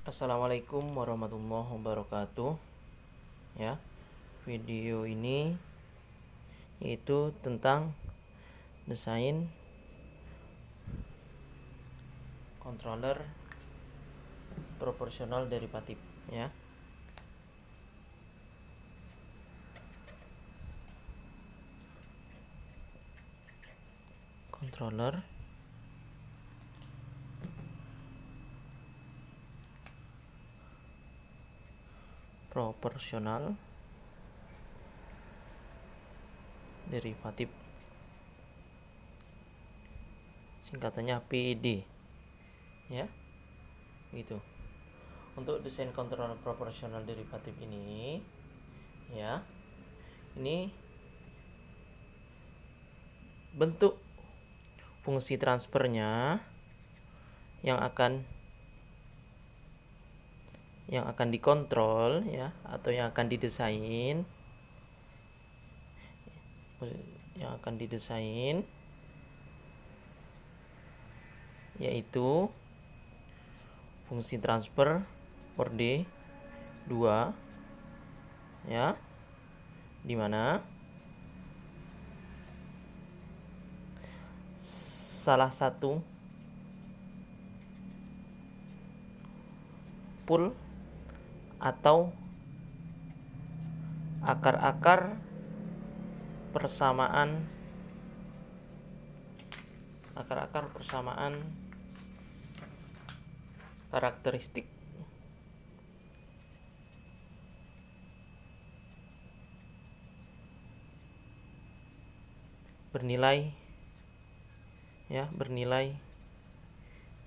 Assalamualaikum warahmatullahi wabarakatuh. Ya, video ini yaitu tentang desain controller proporsional derivatif, ya. Controller proporsional derivatif, singkatannya PID, ya. Gitu. Untuk desain controller proporsional derivatif ini, ya, ini bentuk fungsi transfernya yang akan dikontrol, ya, atau yang akan didesain, yaitu fungsi transfer per D2, ya, dimana salah satu pool atau akar-akar persamaan karakteristik bernilai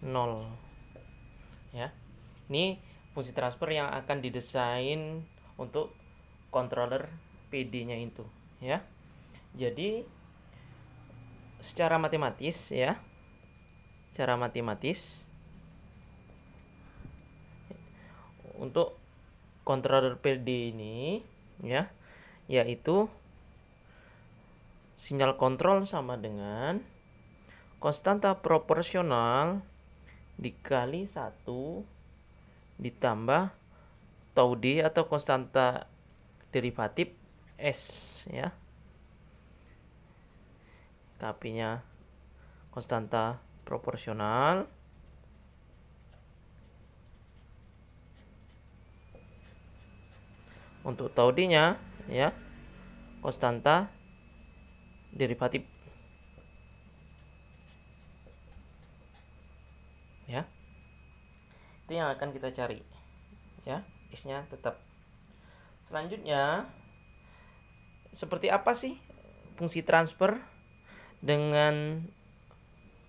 0, ya. Ini fungsi transfer yang akan didesain untuk controller PD-nya itu, ya. Jadi secara matematis, untuk controller PD ini, ya, yaitu sinyal kontrol sama dengan konstanta proporsional dikali 1 ditambah tau D atau konstanta derivatif S, ya. Kp-nya konstanta proporsional untuk tau D-nya, ya, konstanta derivatif, ya. Itu yang akan kita cari, ya. S-nya tetap. Selanjutnya, seperti apa sih fungsi transfer dengan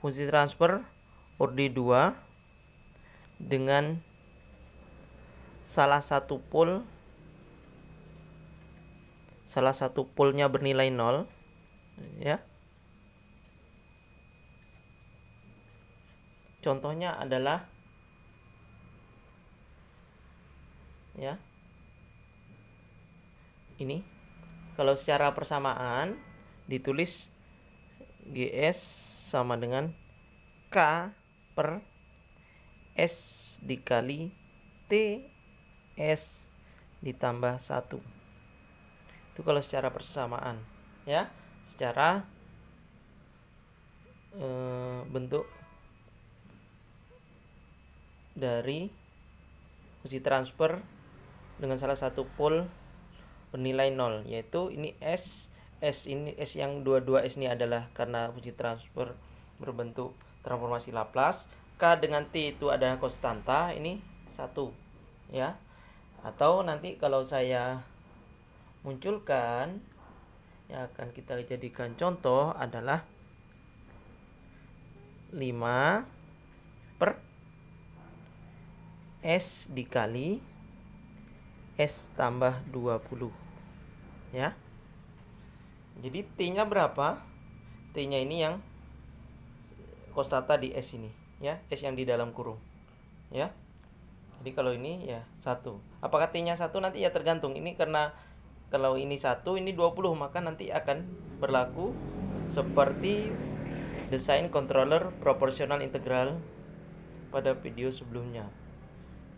fungsi transfer order 2 dengan salah satu polnya bernilai 0, ya. Contohnya adalah, ya, ini kalau secara persamaan ditulis GS sama dengan K per S dikali TS ditambah 1. Itu kalau secara persamaan, ya, secara bentuk dari fungsi transfer dengan salah satu pol bernilai 0, yaitu ini S ini S yang 22 S ini adalah karena fungsi transfer berbentuk transformasi Laplace. K dengan T itu adalah konstanta, ini 1, ya. Atau nanti kalau saya munculkan yang akan kita jadikan contoh adalah 5 per S dikali S tambah 20, ya. Jadi T-nya berapa? T-nya ini yang konstanta di S ini, ya, S yang di dalam kurung, ya. Jadi kalau ini ya 1. Apakah T-nya 1 nanti ya tergantung. Ini karena kalau ini 1, ini 20, maka nanti akan berlaku seperti desain controller proporsional integral pada video sebelumnya,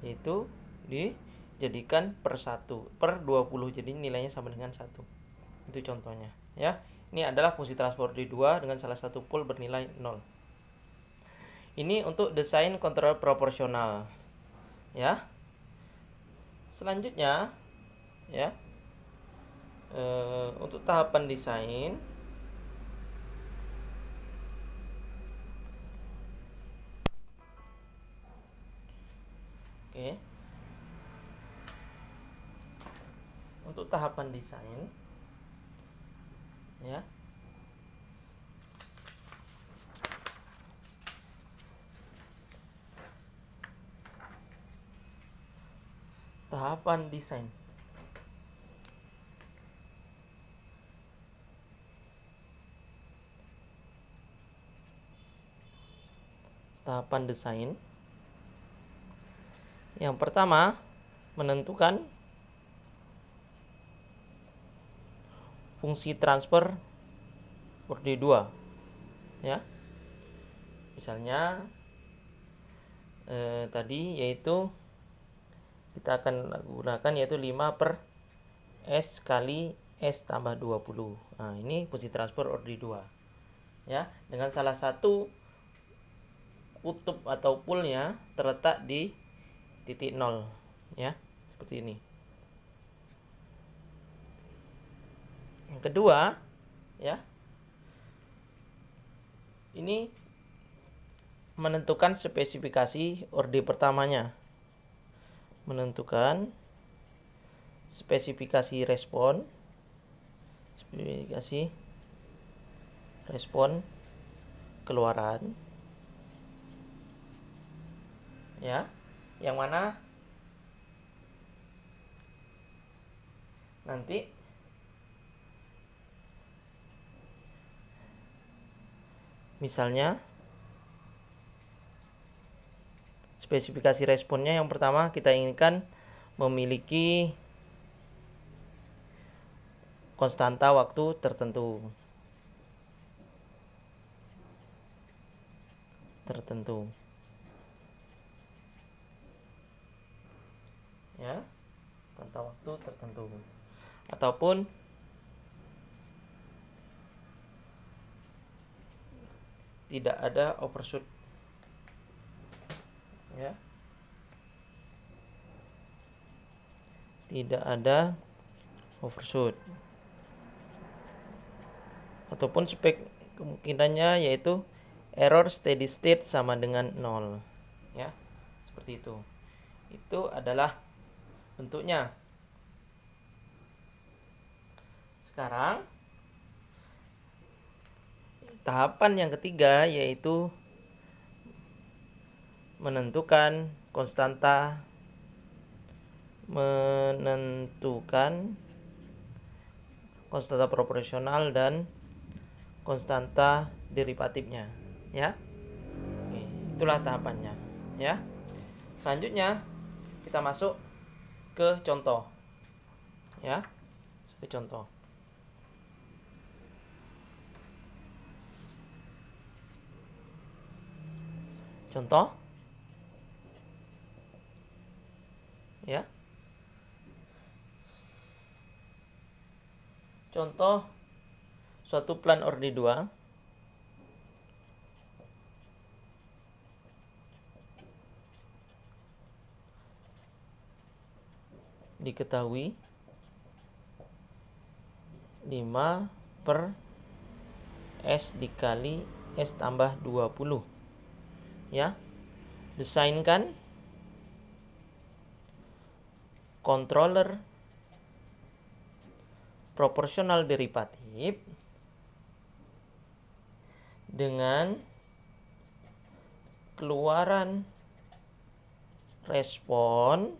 yaitu dijadikan per 1 per 20, jadi nilainya sama dengan 1. Itu contohnya ya. Ini adalah fungsi transfer D2 dengan salah satu pool bernilai 0. Ini untuk desain kontrol proporsional ya. Selanjutnya ya, untuk tahapan desain oke. Untuk tahapan desain ya, tahapan desain. Tahapan desain. Yang pertama, menentukan fungsi transfer per D2 ya. Misalnya tadi yaitu kita akan gunakan yaitu 5 per S kali S tambah 20. Nah, ini fungsi transfer order 2 ya, dengan salah satu kutub atau poolnya terletak di titik 0 ya, seperti ini. Yang kedua ya, ini menentukan spesifikasi orde pertamanya, menentukan spesifikasi respon keluaran ya, yang mana nanti misalnya spesifikasi responnya yang pertama kita inginkan memiliki konstanta waktu tertentu ya, konstanta waktu tertentu, ataupun tidak ada overshoot ya, tidak ada overshoot, ataupun spek kemungkinannya yaitu error steady state sama dengan 0 ya, seperti itu. Itu adalah bentuknya. Sekarang tahapan yang ketiga yaitu menentukan konstanta proporsional dan konstanta derivatifnya ya. Oke, itulah tahapannya ya. Selanjutnya kita masuk ke contoh ya, ke contoh. Contoh ya. Contoh suatu plan orde 2 diketahui 5 per S dikali S tambah 20 ya. Desainkan controller proporsional derivatif dengan keluaran respon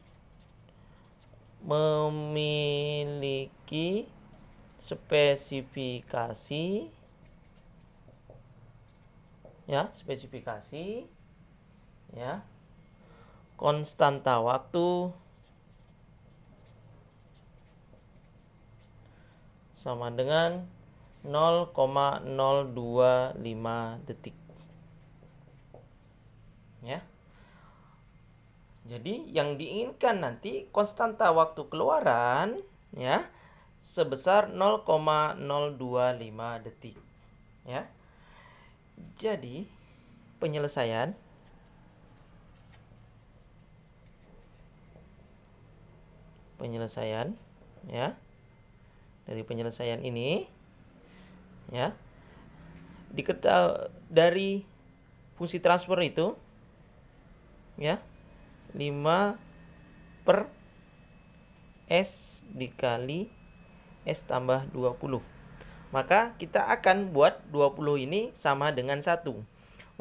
memiliki spesifikasi ya, konstanta waktu sama dengan 0,025 detik ya. Jadi yang diinginkan nanti konstanta waktu keluaran ya sebesar 0,025 detik ya. Jadi penyelesaian ya. Dari penyelesaian ini ya dari fungsi transfer itu ya 5 per S dikali S tambah 20. Maka kita akan buat 20 ini sama dengan 1.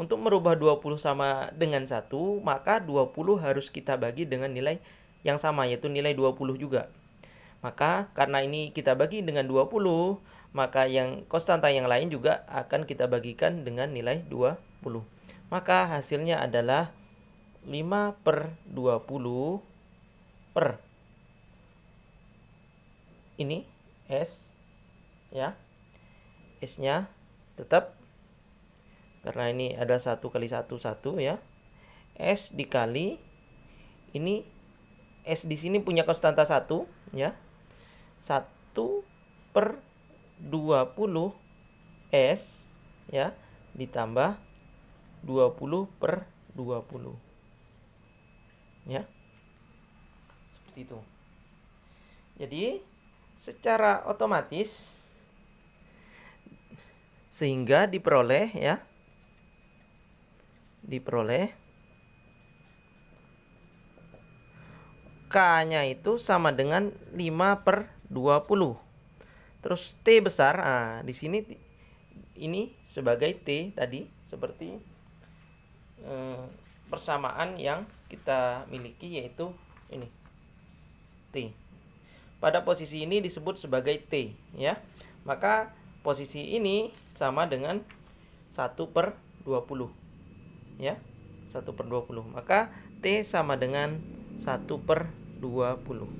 Untuk merubah 20 sama dengan 1, maka 20 harus kita bagi dengan nilai yang sama, yaitu nilai 20 juga. Maka karena ini kita bagi dengan 20, maka yang konstanta yang lain juga akan kita bagikan dengan nilai 20. Maka hasilnya adalah 5 per 20 per ini S ya. S-nya tetap karena ini ada 1 kali 1 ya. S dikali ini S di sini punya konstanta 1 ya. 1 per 20 S ya ditambah 20 per 20 ya. Seperti itu. Jadi secara otomatis sehingga diperoleh K-nya itu sama dengan 5 per 20. Terus T besar, di sini ini sebagai T tadi seperti persamaan yang kita miliki, yaitu ini T. Pada posisi ini disebut sebagai T ya. Maka posisi ini sama dengan 1 per 20 ya. 1 per 20. Maka T sama dengan 1 per 20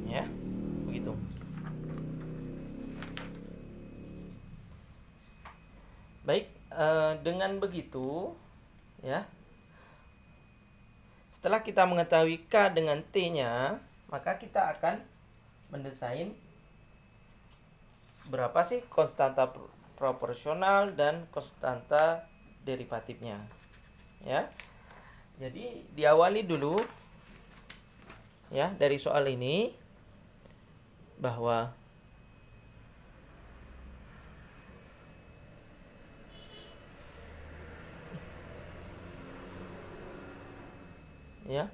ya. Begitu. Baik, dengan begitu ya. Setelah kita mengetahui K dengan T-nya, maka kita akan mendesain berapa sih konstanta proporsional dan konstanta derivatifnya ya. Jadi diawali dulu ya dari soal ini bahwa ya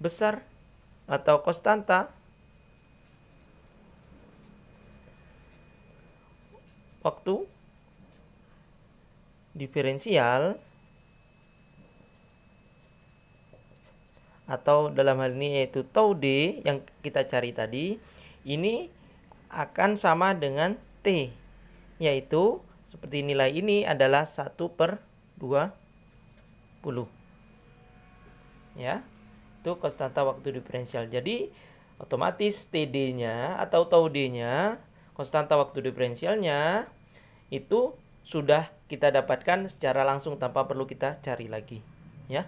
besar atau konstanta waktu diferensial atau dalam hal ini yaitu tau D yang kita cari tadi, ini akan sama dengan T, yaitu seperti nilai ini adalah 1 per 20 ya. Itu konstanta waktu diferensial. Jadi otomatis TD-nya atau tau D-nya, konstanta waktu diferensialnya itu sudah kita dapatkan secara langsung tanpa perlu kita cari lagi ya.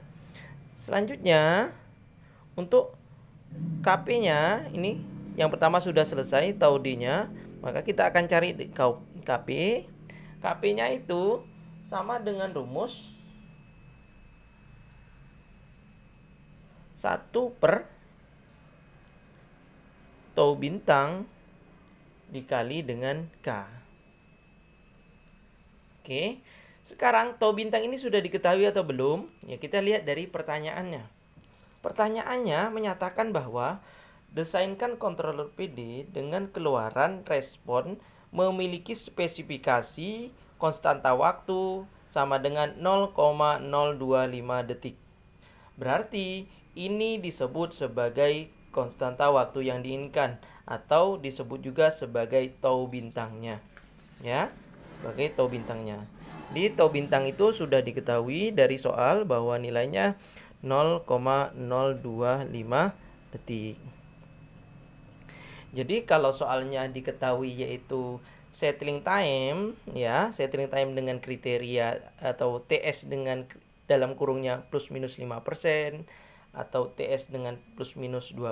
Selanjutnya untuk KP-nya ini yang pertama sudah selesai tau D-nya, maka kita akan cari KP. KP-nya itu sama dengan rumus 1 per tau bintang dikali dengan K. Oke, sekarang tau bintang ini sudah diketahui atau belum? Ya, kita lihat dari pertanyaannya. Pertanyaannya menyatakan bahwa desainkan controller PD dengan keluaran respon memiliki spesifikasi konstanta waktu sama dengan 0,025 detik. Berarti ini disebut sebagai konstanta waktu yang diinginkan atau disebut juga sebagai tau bintangnya ya, sebagai tau bintangnya. Di tau bintang itu sudah diketahui dari soal bahwa nilainya 0,025 detik. Jadi kalau soalnya diketahui yaitu settling time ya, settling time dengan kriteria atau TS dengan dalam kurungnya plus minus 5% atau TS dengan plus minus 2%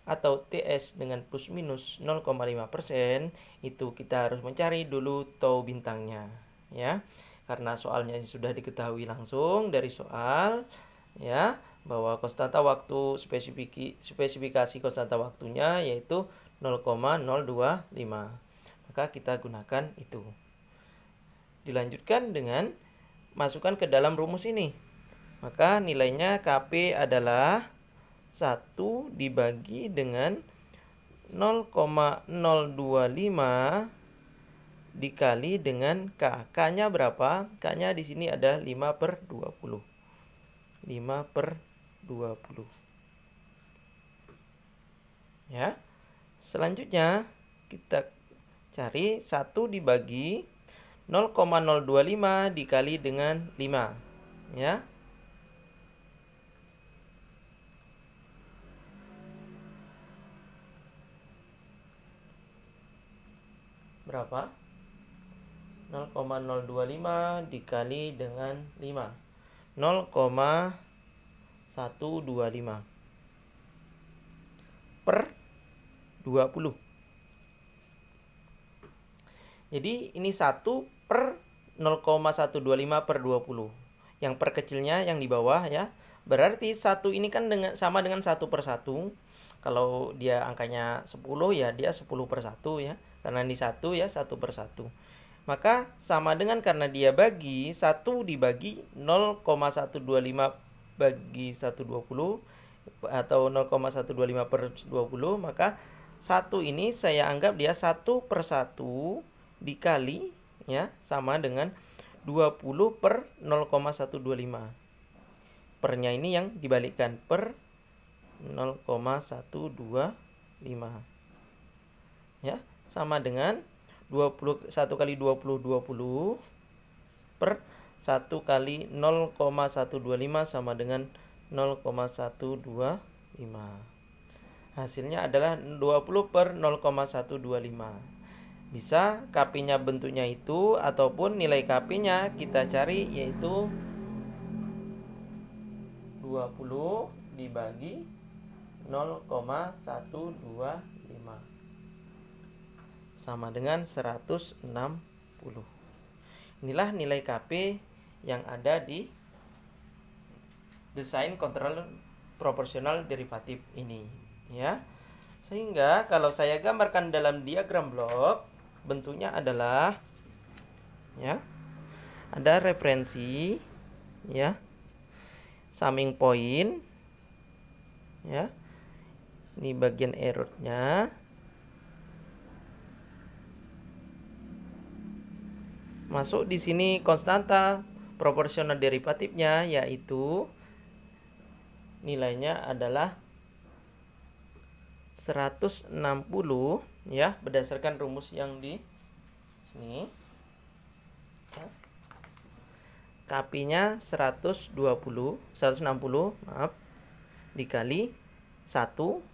atau TS dengan plus minus 0,5%, itu kita harus mencari dulu tau bintangnya ya. Karena soalnya sudah diketahui langsung dari soal ya, bahwa konstanta waktu spesifikasi konstanta waktunya yaitu 0,025. Maka kita gunakan itu. Dilanjutkan dengan masukkan ke dalam rumus ini. Maka nilainya KP adalah 1 dibagi dengan 0,025 dikali dengan K. K-nya berapa? K-nya di sini ada 5/20. 5/20. Ya. Selanjutnya kita cari 1 dibagi 0,025 dikali dengan 5. Ya. Berapa? 0,025 dikali dengan 5. 0,125 per 20. Jadi ini 1 per 0,125 per 20. Yang per kecilnya yang di bawah ya. Berarti 1 ini kan sama dengan 1 per 1. Kalau dia angkanya 10 ya dia 10 per 1 ya. Karena ini 1 ya, 1 per 1. Maka sama dengan karena dia bagi 1 dibagi 0,125 bagi 120 atau 0,125 per 20, maka 1 ini saya anggap dia 1 per 1 dikali ya sama dengan 20 per 0,125. Pernya ini yang dibalikkan per 0,125. Ya, sama dengan 1 kali 20 20 per 1 kali 0,125 sama dengan 0,125. Hasilnya adalah 20 per 0,125. Bisa KP-nya bentuknya itu ataupun nilai KP-nya kita cari yaitu 20 dibagi 0,125 sama dengan 160. Inilah nilai KP yang ada di desain kontrol proporsional derivatif ini ya. Sehingga kalau saya gambarkan dalam diagram blok, bentuknya adalah ya, ada referensi ya, summing point ya. Ini bagian errornya. Masuk di sini konstanta proporsional derivatifnya yaitu nilainya adalah 160 ya, berdasarkan rumus yang di sini. KP-nya 160 maaf dikali 1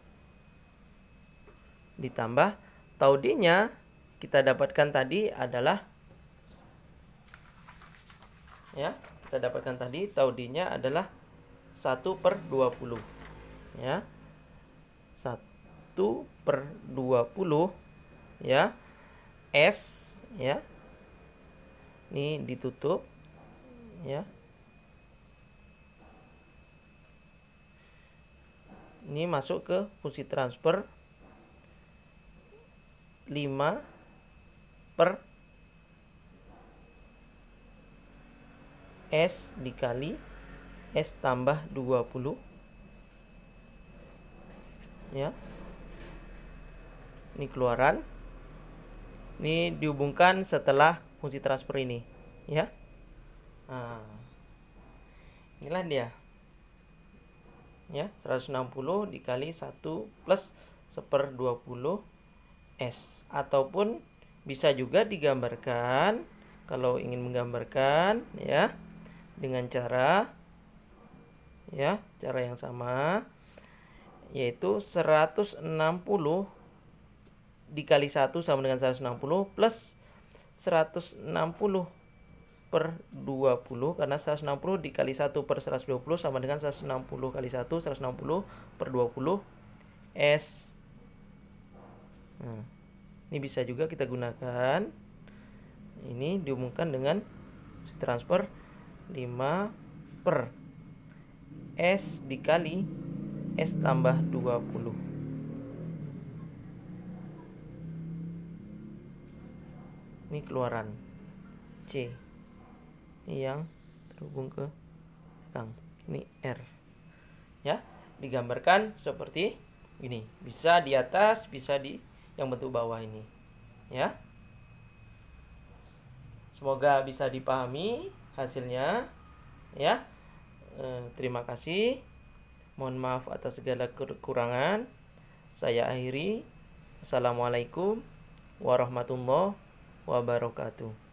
ditambah tau D-nya kita dapatkan tadi adalah ya, kita dapatkan tadi tau D-nya adalah 1 per 20 ya. 1 per 20 ya. S ya. Ini ditutup ya. Ini masuk ke fungsi transfer 5 per S dikali S tambah 20 ya. Ini keluaran. Ini dihubungkan setelah fungsi transfer ini ya. Nah, inilah dia ya, 160 dikali 1 plus 1/20 S. Ataupun bisa juga digambarkan kalau ingin menggambarkan ya dengan cara yang sama, yaitu 160 dikali 1 sama dengan 160 plus 160 per 20, karena 160 dikali 1 per 120 sama dengan 160 kali 1, 160 per 20 S. Nah, ini bisa juga kita gunakan. Ini diumumkan dengan transfer 5 per S dikali S tambah 20. Ini keluaran C. Ini yang terhubung ke belakang. Ini R. Ya, digambarkan seperti ini. Bisa di atas, bisa di yang bentuk bawah ini. Ya. Semoga bisa dipahami hasilnya. Ya. Terima kasih. Mohon maaf atas segala kekurangan. Saya akhiri. Assalamualaikum warahmatullahi wabarakatuh.